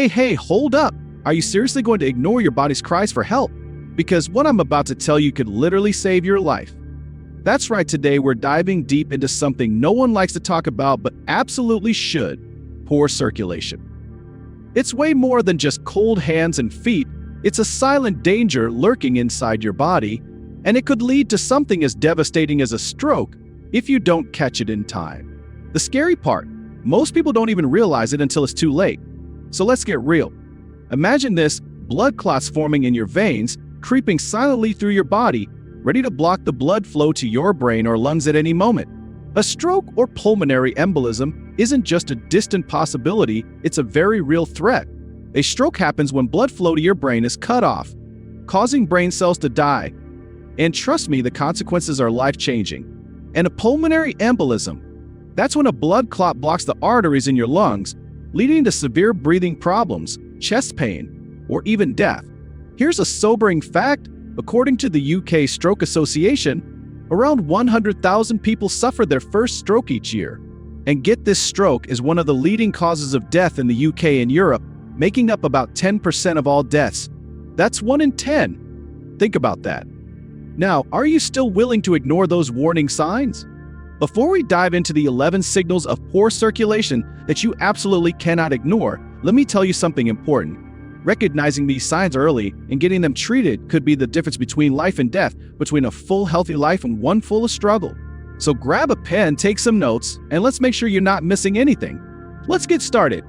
Hey, hold up! Are you seriously going to ignore your body's cries for help? Because what I'm about to tell you could literally save your life. That's right, today we're diving deep into something no one likes to talk about but absolutely should: poor circulation. It's way more than just cold hands and feet. It's a silent danger lurking inside your body, and it could lead to something as devastating as a stroke if you don't catch it in time. The scary part, most people don't even realize it until it's too late. So let's get real. Imagine this: blood clots forming in your veins, creeping silently through your body, ready to block the blood flow to your brain or lungs at any moment. A stroke or pulmonary embolism isn't just a distant possibility, it's a very real threat. A stroke happens when blood flow to your brain is cut off, causing brain cells to die. And trust me, the consequences are life-changing. And a pulmonary embolism, that's when a blood clot blocks the arteries in your lungs, leading to severe breathing problems, chest pain, or even death. Here's a sobering fact: according to the UK Stroke Association, around 100,000 people suffer their first stroke each year. And get this, stroke is one of the leading causes of death in the UK and Europe, making up about 10% of all deaths. That's 1 in 10. Think about that. Now, are you still willing to ignore those warning signs? Before we dive into the 11 signals of poor circulation that you absolutely cannot ignore, let me tell you something important. Recognizing these signs early and getting them treated could be the difference between life and death, between a full, healthy life and one full of struggle. So grab a pen, take some notes, and let's make sure you're not missing anything. Let's get started.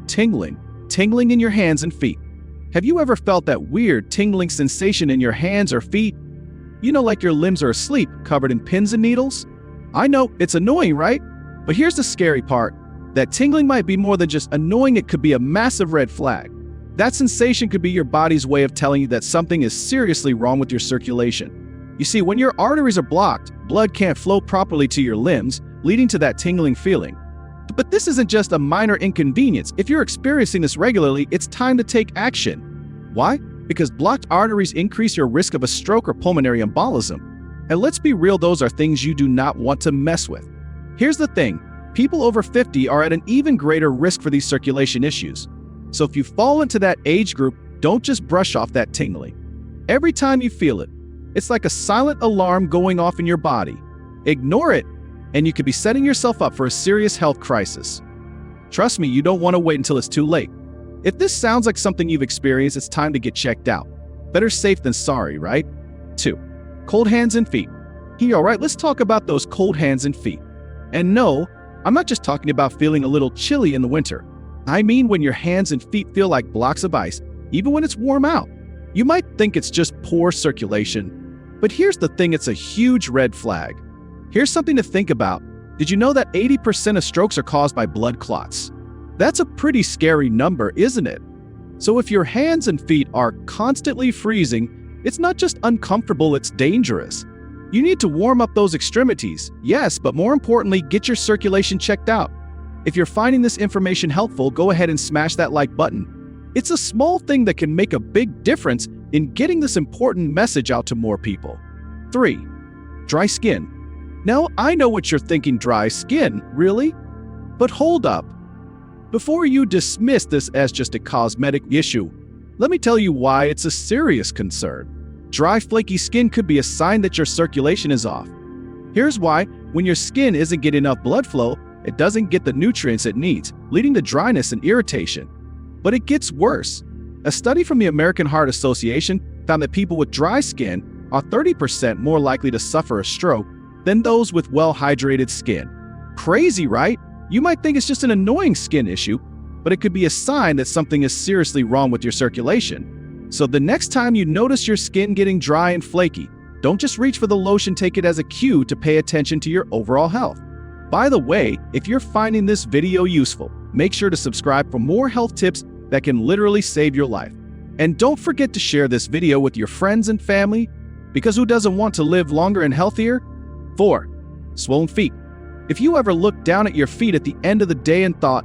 Tingling. Tingling in your hands and feet. Have you ever felt that weird tingling sensation in your hands or feet? You know, like your limbs are asleep, covered in pins and needles? I know, it's annoying, right? But here's the scary part. That tingling might be more than just annoying, it could be a massive red flag. That sensation could be your body's way of telling you that something is seriously wrong with your circulation. You see, when your arteries are blocked, blood can't flow properly to your limbs, leading to that tingling feeling. But this isn't just a minor inconvenience. If you're experiencing this regularly, it's time to take action. Why? Because blocked arteries increase your risk of a stroke or pulmonary embolism. And let's be real, those are things you do not want to mess with. Here's the thing. People over 50 are at an even greater risk for these circulation issues. So if you fall into that age group, don't just brush off that tingling. Every time you feel it, it's like a silent alarm going off in your body. Ignore it, and you could be setting yourself up for a serious health crisis. Trust me, you don't want to wait until it's too late. If this sounds like something you've experienced, it's time to get checked out. Better safe than sorry, right? 2. Cold hands and feet. All right, let's talk about those cold hands and feet. And no, I'm not just talking about feeling a little chilly in the winter. I mean when your hands and feet feel like blocks of ice, even when it's warm out. You might think it's just poor circulation, but here's the thing, it's a huge red flag. Here's something to think about. Did you know that 80% of strokes are caused by blood clots? That's a pretty scary number, isn't it? So if your hands and feet are constantly freezing, it's not just uncomfortable, it's dangerous. You need to warm up those extremities, yes, but more importantly, get your circulation checked out. If you're finding this information helpful, go ahead and smash that like button. It's a small thing that can make a big difference in getting this important message out to more people. 3. Dry skin. Now, I know what you're thinking: dry skin, really? But hold up. Before you dismiss this as just a cosmetic issue, let me tell you why it's a serious concern. Dry, flaky skin could be a sign that your circulation is off. Here's why. When your skin isn't getting enough blood flow, it doesn't get the nutrients it needs, leading to dryness and irritation. But it gets worse. A study from the American Heart Association found that people with dry skin are 30% more likely to suffer a stroke than those with well-hydrated skin. Crazy, right? You might think it's just an annoying skin issue, but it could be a sign that something is seriously wrong with your circulation. So the next time you notice your skin getting dry and flaky, don't just reach for the lotion, take it as a cue to pay attention to your overall health. By the way, if you're finding this video useful, make sure to subscribe for more health tips that can literally save your life. And don't forget to share this video with your friends and family, because who doesn't want to live longer and healthier? 4. Swollen feet. If you ever looked down at your feet at the end of the day and thought,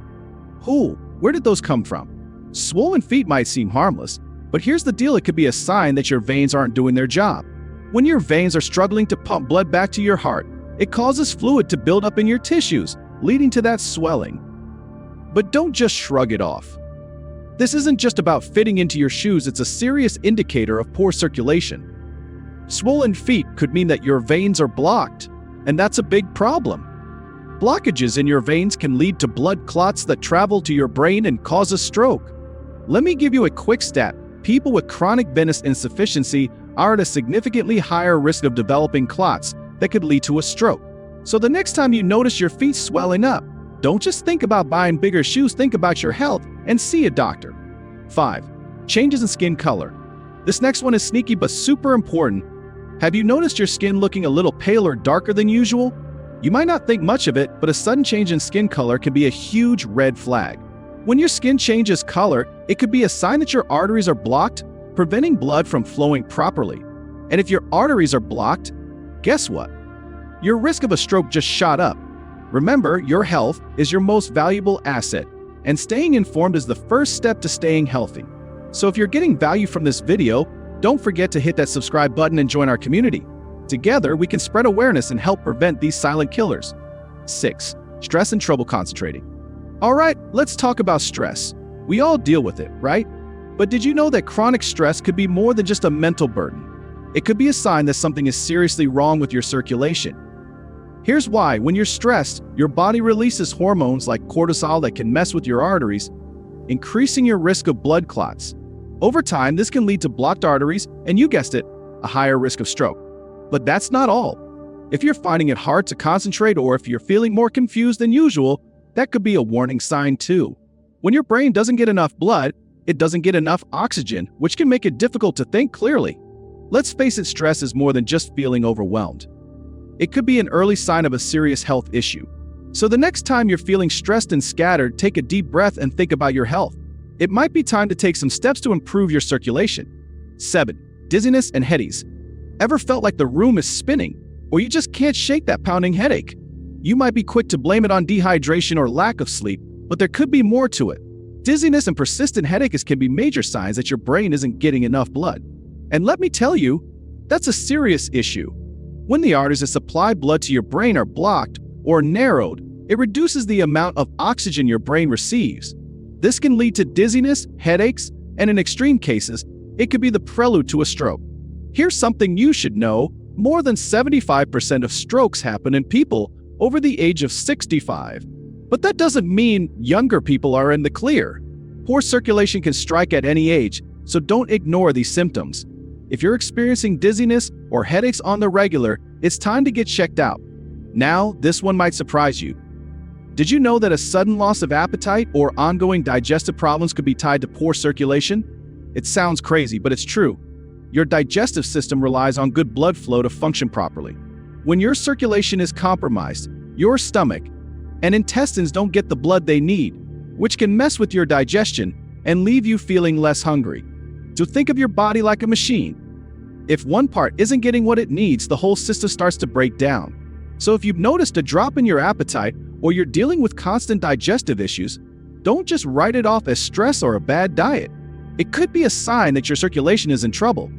where did those come from? Swollen feet might seem harmless, but here's the deal: it could be a sign that your veins aren't doing their job. When your veins are struggling to pump blood back to your heart, it causes fluid to build up in your tissues, leading to that swelling. But don't just shrug it off. This isn't just about fitting into your shoes, it's a serious indicator of poor circulation. Swollen feet could mean that your veins are blocked, and that's a big problem. Blockages in your veins can lead to blood clots that travel to your brain and cause a stroke. Let me give you a quick stat. People with chronic venous insufficiency are at a significantly higher risk of developing clots that could lead to a stroke. So the next time you notice your feet swelling up, don't just think about buying bigger shoes, think about your health and see a doctor. 5. Changes in skin color. This next one is sneaky but super important. Have you noticed your skin looking a little paler or darker than usual? You might not think much of it, but a sudden change in skin color can be a huge red flag. When your skin changes color, it could be a sign that your arteries are blocked, preventing blood from flowing properly. And if your arteries are blocked, guess what? Your risk of a stroke just shot up. Remember, your health is your most valuable asset, and staying informed is the first step to staying healthy. So if you're getting value from this video, don't forget to hit that subscribe button and join our community. Together, we can spread awareness and help prevent these silent killers. 6. Stress and trouble concentrating. All right, let's talk about stress. We all deal with it, right? But did you know that chronic stress could be more than just a mental burden? It could be a sign that something is seriously wrong with your circulation. Here's why. When you're stressed, your body releases hormones like cortisol that can mess with your arteries, increasing your risk of blood clots. Over time, this can lead to blocked arteries and, you guessed it, a higher risk of stroke. But that's not all. If you're finding it hard to concentrate or if you're feeling more confused than usual, that could be a warning sign too. When your brain doesn't get enough blood, it doesn't get enough oxygen, which can make it difficult to think clearly. Let's face it, stress is more than just feeling overwhelmed. It could be an early sign of a serious health issue. So the next time you're feeling stressed and scattered, take a deep breath and think about your health. It might be time to take some steps to improve your circulation. 7. Dizziness and headaches. Ever felt like the room is spinning, or you just can't shake that pounding headache? You might be quick to blame it on dehydration or lack of sleep, but there could be more to it. Dizziness and persistent headaches can be major signs that your brain isn't getting enough blood. And let me tell you, that's a serious issue. When the arteries that supply blood to your brain are blocked or narrowed, it reduces the amount of oxygen your brain receives. This can lead to dizziness, headaches, and in extreme cases, it could be the prelude to a stroke. Here's something you should know. More than 75% of strokes happen in people over the age of 65. But that doesn't mean younger people are in the clear. Poor circulation can strike at any age, so don't ignore these symptoms. If you're experiencing dizziness or headaches on the regular, it's time to get checked out. Now, this one might surprise you. Did you know that a sudden loss of appetite or ongoing digestive problems could be tied to poor circulation? It sounds crazy, but it's true. Your digestive system relies on good blood flow to function properly. When your circulation is compromised, your stomach and intestines don't get the blood they need, which can mess with your digestion and leave you feeling less hungry. So think of your body like a machine. If one part isn't getting what it needs, the whole system starts to break down. So if you've noticed a drop in your appetite or you're dealing with constant digestive issues, don't just write it off as stress or a bad diet. It could be a sign that your circulation is in trouble.